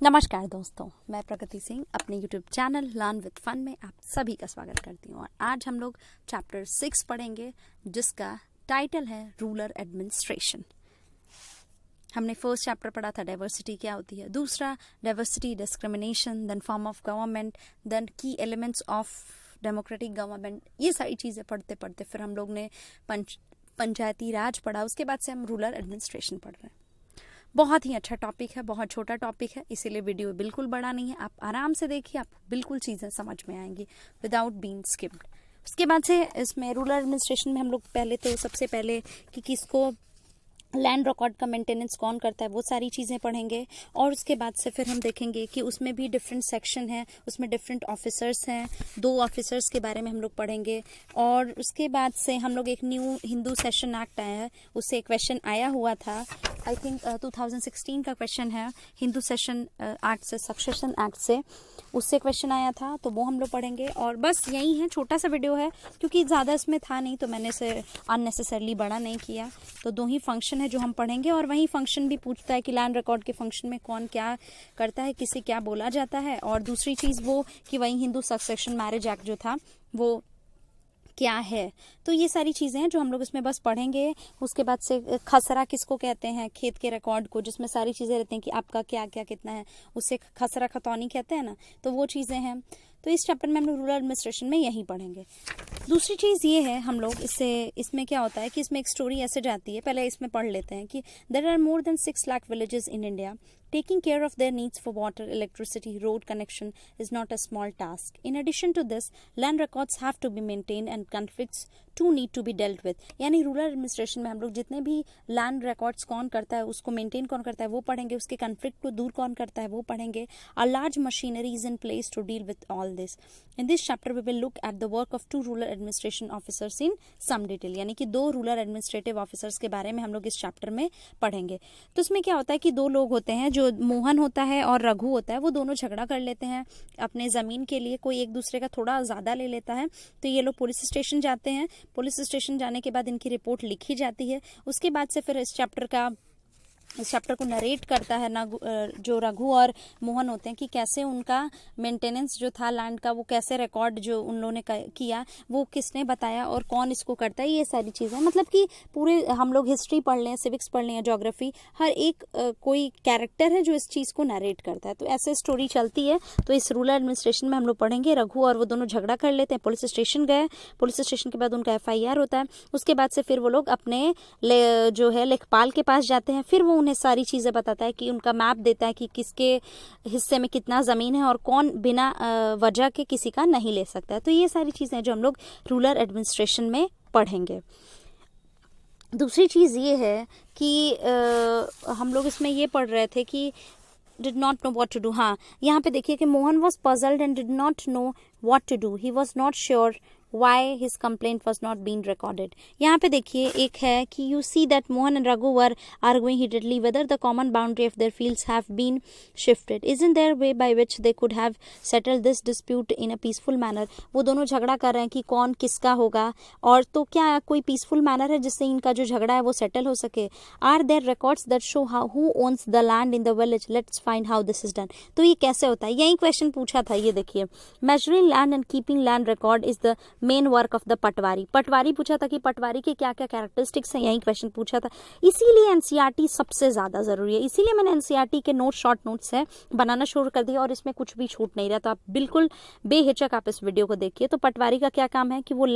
नमस्कार दोस्तों, मैं प्रगति सिंह अपने YouTube channel learn with fun में आप सभी का स्वागत करती हूँ। और आज हम लोग चैप्टर 6 पढ़ेंगे जिसका टाइटल है रूरल एडमिनिस्ट्रेशन। हमने फर्स्ट चैप्टर पढ़ा था डाइवर्सिटी क्या होती है, दूसरा diversity discrimination, then form of government, then key elements of democratic government. ये सारी चीज़ें पढ़ते पढ़ते फिर हम लोग ने पंचायती राज पढ़ा। उसके बाद से हम रूरल एडमिनिस्ट्रेशन पढ़ रहे हैं। बहुत ही अच्छा टॉपिक है, बहुत छोटा टॉपिक है, इसीलिए वीडियो बिल्कुल बड़ा नहीं है। आप आराम से देखिए, आप बिल्कुल चीज़ें समझ में आएंगी विदाउट बीइंग स्किप्ड। उसके बाद से इसमें रूरल एडमिनिस्ट्रेशन में हम लोग सबसे पहले कि किसको लैंड रिकॉर्ड का मेंटेनेंस कौन करता है वो सारी चीज़ें पढ़ेंगे। और उसके बाद से फिर हम देखेंगे कि उसमें भी डिफरेंट सेक्शन है, उसमें डिफरेंट ऑफिसर्स हैं। 2 ऑफिसर्स के बारे में हम लोग पढ़ेंगे। और उसके बाद से हम लोग एक न्यू हिंदू सेशन एक्ट आया है, उससे एक क्वेश्चन आया हुआ था। आई थिंक 2016 का क्वेश्चन है, हिंदू सेशन एक्ट से, सक्सेशन एक्ट से, उससे क्वेश्चन आया था, तो वो हम लोग पढ़ेंगे। और बस यही है, छोटा सा वीडियो है क्योंकि ज़्यादा इसमें था नहीं, तो मैंने इसे अननेसेसरली बड़ा नहीं किया। तो 2 ही फंक्शन है जो हम पढ़ेंगे। और वही फंक्शन भी पूछता है कि लैंड रिकॉर्ड के फंक्शन में कौन क्या करता है, किसे क्या बोला जाता है। और दूसरी चीज़ वो कि वही हिंदू सक्सेशन मैरिज एक्ट जो था वो क्या है। तो ये सारी चीज़ें हैं जो हम लोग इसमें बस पढ़ेंगे। उसके बाद से खसरा किसको कहते हैं, खेत के रिकॉर्ड को, जिसमें सारी चीज़ें रहती हैं कि आपका क्या क्या कितना है, उससे खसरा खतौनी कहते हैं ना, तो वो चीज़ें हैं। तो इस चैप्टर में हम लोग रूरल एडमिनिस्ट्रेशन में यही पढ़ेंगे। दूसरी चीज़ ये है, हम लोग इसमें क्या होता है कि इसमें एक स्टोरी ऐसे जाती है, पहले इसमें पढ़ लेते हैं कि there are more than 6 lakh villages in India. Taking care of their needs for water, electricity, road connection is not a small task. In addition to this, land records have to be maintained and conflicts too need to be dealt with. यानी rural administration में हम लोग जितने भी land records कौन करता है, उसको मेंटेन कौन करता है वो पढ़ेंगे, उसके कन्फ्लिक्ट को दूर कौन करता है वो पढ़ेंगे. A large machinery is in place to deal with all this. In this chapter, we will look at the work of 2 rural administration officers in some detail. यानी कि 2 रूरल एडमिनिस्ट्रेटिव ऑफिसर्स के बारे में हम लोग इस चैप्टर में पढ़ेंगे. तो इसमें क्या होता है कि 2 लोग होते हैं, जो मोहन होता है और रघु होता है, वो दोनों झगड़ा कर लेते हैं अपने ज़मीन के लिए। कोई एक दूसरे का थोड़ा ज़्यादा ले लेता है, तो ये लोग पुलिस स्टेशन जाते हैं. पुलिस स्टेशन जाने के बाद इनकी रिपोर्ट लिखी जाती है. उसके बाद से फिर इस चैप्टर को नरेट करता है ना जो रघु और मोहन होते हैं कि कैसे उनका मेंटेनेंस जो था लैंड का, वो कैसे रिकॉर्ड जो उन लोगों ने किया वो किसने बताया और कौन इसको करता है, ये सारी चीज़ें. मतलब कि पूरे हम लोग हिस्ट्री पढ़ लें, सिविक्स पढ़ लें, ज्योग्राफी, हर एक कोई कैरेक्टर है जो इस चीज़ को नरेट करता है. तो ऐसे स्टोरी चलती है. तो इस रूरल एडमिनिस्ट्रेशन में हम लोग पढ़ेंगे. रघु और वो दोनों झगड़ा कर लेते हैं, पुलिस स्टेशन गए, पुलिस स्टेशन के बाद उनका FIR होता है. उसके बाद से फिर वो लोग अपने जो है लेखपाल के पास जाते हैं. फिर वो उन्हें सारी चीज़ें बताता है कि उनका मैप देता है कि किसके हिस्से में कितना ज़मीन है और कौन बिना वजह के किसी का नहीं ले सकता है. तो ये सारी चीज़ें जो हम लोग रूरल एडमिनिस्ट्रेशन में पढ़ेंगे. दूसरी चीज़ ये है कि हम लोग इसमें ये पढ़ रहे थे कि did not know what to do. हाँ, यहाँ पे देखिए कि Mohan was puzzled and did not know what to do. He was not sure why his complaint was not being recorded. यहाँ पे देखिए एक है कि you see that Mohan and Raghu were arguing heatedly whether the common boundary of their fields have been shifted. Isn't there a way by which they could have settled this dispute in a peaceful manner? वो दोनों झगड़ा कर रहे हैं कि कौन किसका होगा, और तो क्या कोई पीसफुल मैनर है जिससे इनका जो झगड़ा है वो सेटल हो सके. Are there records that show who owns the land in the village? Let's find how this is done. तो ये कैसे होता है, यही क्वेश्चन पूछा था. ये देखिए, measuring land and keeping land record is the main work of the patwari पूछा था कि पटवारी के क्या क्या कैरेक्टरिस्टिक्स हैं, यही क्वेश्चन पूछा था. इसीलिए एनसीईआरटी सबसे ज़्यादा ज़रूरी है. इसीलिए मैंने एनसीईआरटी के शॉर्ट नोट्स है बनाना शुरू कर दिया और इसमें कुछ भी छूट नहीं रहा. तो आप बिल्कुल बेहिचक आप इस वीडियो को देखिए. तो पटवारी का क्या काम है कि वो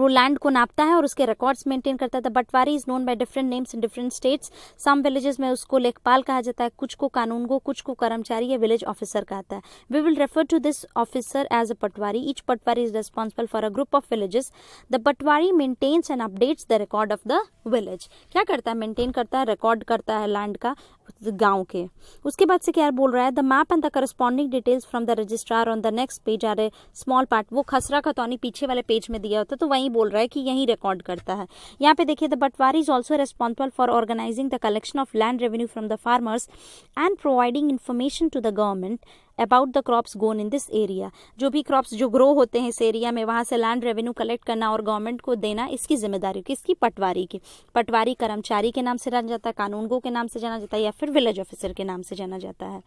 लैंड को नापता है और उसके रिकॉर्ड्स मेंटेन करता है. The patwari is known by different names in different states. Some villages में उसको लेखपाल कहा जाता है, कुछ को कानूनगो, कुछ को कर्मचारी या विलेज ऑफिसर कहता है. We will refer to this officer as a patwari. Each patwari is responsible for a group of villages. The patwari maintains and updates the record of the village. क्या करता है, मेंटेन करता है, रिकॉर्ड करता है लैंड का, गांव के. उसके बाद से क्या बोल रहा है, the map and the corresponding details from the registrar on the next page are a small part. वो खसरा खतौनी पीछे वाले पेज में दिया होता है, तो वही बोल रहा है कि यही रिकॉर्ड करता है. यहाँ पे देखिए, the patwari is also responsible for organising the collection of land revenue from the farmers and providing information to the government about the crops gone in this area, जो भी क्रॉप्स जो ग्रो होते हैं इस एरिया में वहाँ से लैंड रेवेन्यू कलेक्ट करना और गवर्नमेंट को देना इसकी जिम्मेदारी किसकी, पटवारी की। पटवारी कर्मचारी के नाम से जाना जाता है, कानूनगो के नाम से जाना जाता है या फिर विलेज ऑफिसर के नाम से जाना जाता है।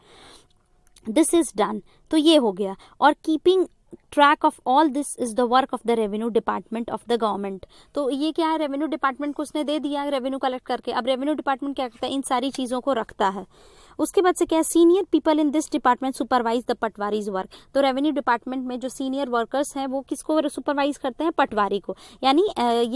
दिस इज डन, तो ये हो गया। और keeping track of all this is the work of the revenue department of the government. तो ये क्या है, रेवेन्यू डिपार्टमेंट को उसने दे दिया रेवेन्यू कलेक्ट करके। अब रेवेन्यू डिपार्टमेंट क्या करता है, इन सारी चीजों को रखता है। उसके बाद से क्या है, senior people in this department supervise the patwaris work. तो रेवेन्यू डिपार्टमेंट में जो सीनियर वर्कर्स हैं वो किसको सुपरवाइज करते हैं, पटवारी को। यानी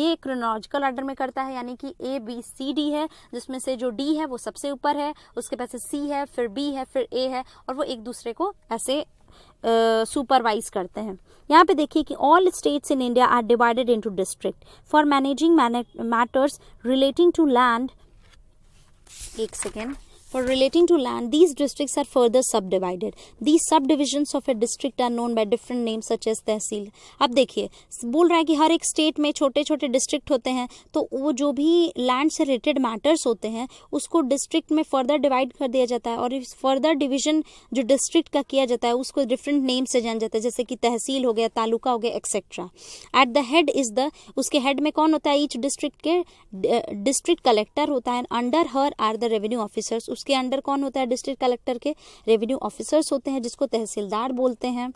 ये क्रोनोलॉजिकल ऑर्डर में करता है, यानी कि ABCD है, जिसमें से जो D है वो सबसे ऊपर है, उसके बाद से C है, फिर B है, फिर A है, और वो एक दूसरे को ऐसे सुपरवाइज करते हैं। यहाँ पे देखिए कि all states in India are divided into district for managing matters relating to land. एक second. For relating to land, these districts are further subdivided. These subdivisions of a district are known by different names such as तहसील। अब देखिए बोल रहा है कि हर एक state में छोटे छोटे डिस्ट्रिक्ट होते हैं, तो वो जो भी लैंड से रिलेटेड मैटर्स होते हैं उसको डिस्ट्रिक्ट में फर्दर डिवाइड कर दिया जाता है, और इस फर्दर डिवीजन जो डिस्ट्रिक्ट का किया जाता है उसको डिफरेंट नेम से जाना जाता है, जैसे कि तहसील हो गया, तालुका हो गया, etcetera. At the head is the, उसके हेड में कौन होता है, ईच डिस्ट्रिक्ट के डिस्ट्रिक्ट कलेक्टर होता है। Under her are the revenue officers, उसके अंडर कौन होता है, डिस्ट्रिक्ट कलेक्टर के रेवेन्यू ऑफिसर्स होते हैं, जिसको तहसीलदार बोलते हैं।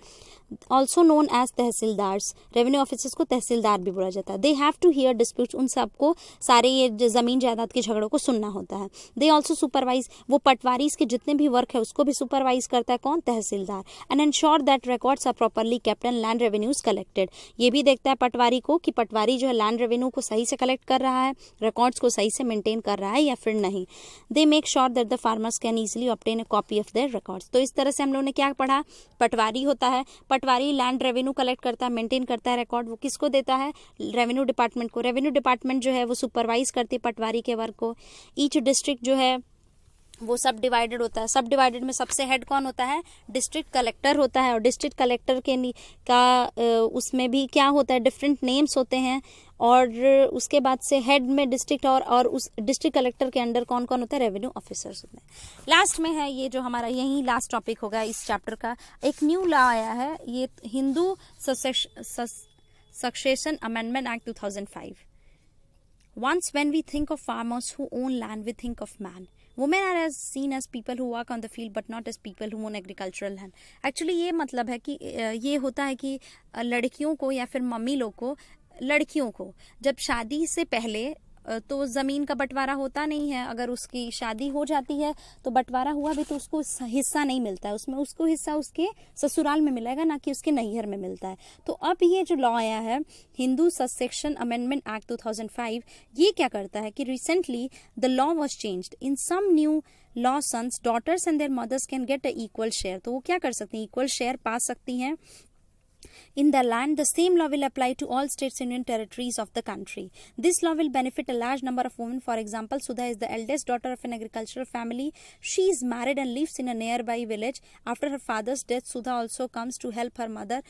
Also known as tehsildars, revenue officers को तहसीलदार भी बोला जाता है। They have to hear disputes, उन सबको सारे ये जमीन जायदाद के झगड़ों को सुनना होता है। दे ऑल्सो सुपरवाइज, वो पटवारी के जितने भी वर्क है उसको भी सुपरवाइज करता है, कौन, tehsildar. And ensure that records are properly kept and land revenues collected, ये भी देखता है पटवारी को कि पटवारी जो है लैंड रेवेन्यू को सही से कलेक्ट कर रहा है, रिकॉर्ड्स को सही से मेंटेन कर रहा है या फिर नहीं। They make sure that the farmers can easily obtain a copy of their records. तो इस तरह से हम लोगों ने क्या पढ़ा, पटवारी होता है, पटवारी लैंड रेवेन्यू कलेक्ट करता है, मेंटेन करता है रिकॉर्ड, वो किसको देता है, रेवेन्यू डिपार्टमेंट को। रेवेन्यू डिपार्टमेंट जो है वो सुपरवाइज करती है पटवारी के वर्क को। ईच डिस्ट्रिक्ट जो है वो सब डिवाइडेड होता है। सब डिवाइडेड में सबसे हेड कौन होता है, डिस्ट्रिक्ट कलेक्टर होता है, और डिस्ट्रिक्ट कलेक्टर उसमें भी क्या होता है, डिफरेंट नेम्स होते हैं। और उसके बाद से हेड में डिस्ट्रिक्ट और उस डिस्ट्रिक्ट कलेक्टर के अंडर कौन कौन होता है, रेवेन्यू ऑफिसर्स होते हैं। लास्ट में है ये जो हमारा यही लास्ट टॉपिक होगा इस चैप्टर का, एक न्यू लॉ आया है, ये Hindu succession amendment act 2005। Once when we think of farmers who own land, we think of man. Women are as seen as people who work on the field but not as people who own agricultural land. Actually ये मतलब है कि ये होता है कि लड़कियों को या फिर मम्मी लोग को, लड़कियों को जब शादी से पहले तो ज़मीन का बंटवारा होता नहीं है। अगर उसकी शादी हो जाती है तो बंटवारा हुआ भी तो उसको हिस्सा नहीं मिलता है, उसमें उसको हिस्सा उसके ससुराल में मिलेगा, ना कि उसके नैहर में मिलता है। तो अब ये जो लॉ आया है हिंदू सक्सेशन अमेंडमेंट एक्ट 2005, ये क्या करता है कि recently the law was changed in some new law, sons daughters and their mothers can get a equal share. तो वो क्या कर सकती हैं, इक्वल शेयर पा सकती हैं in the land. The same law will apply to all states and union territories of the country. This law will benefit a large number of women. For example, Sudha is the eldest daughter of an agricultural family. She is married and lives in a nearby village. After her father's death, Sudha also comes to help her mother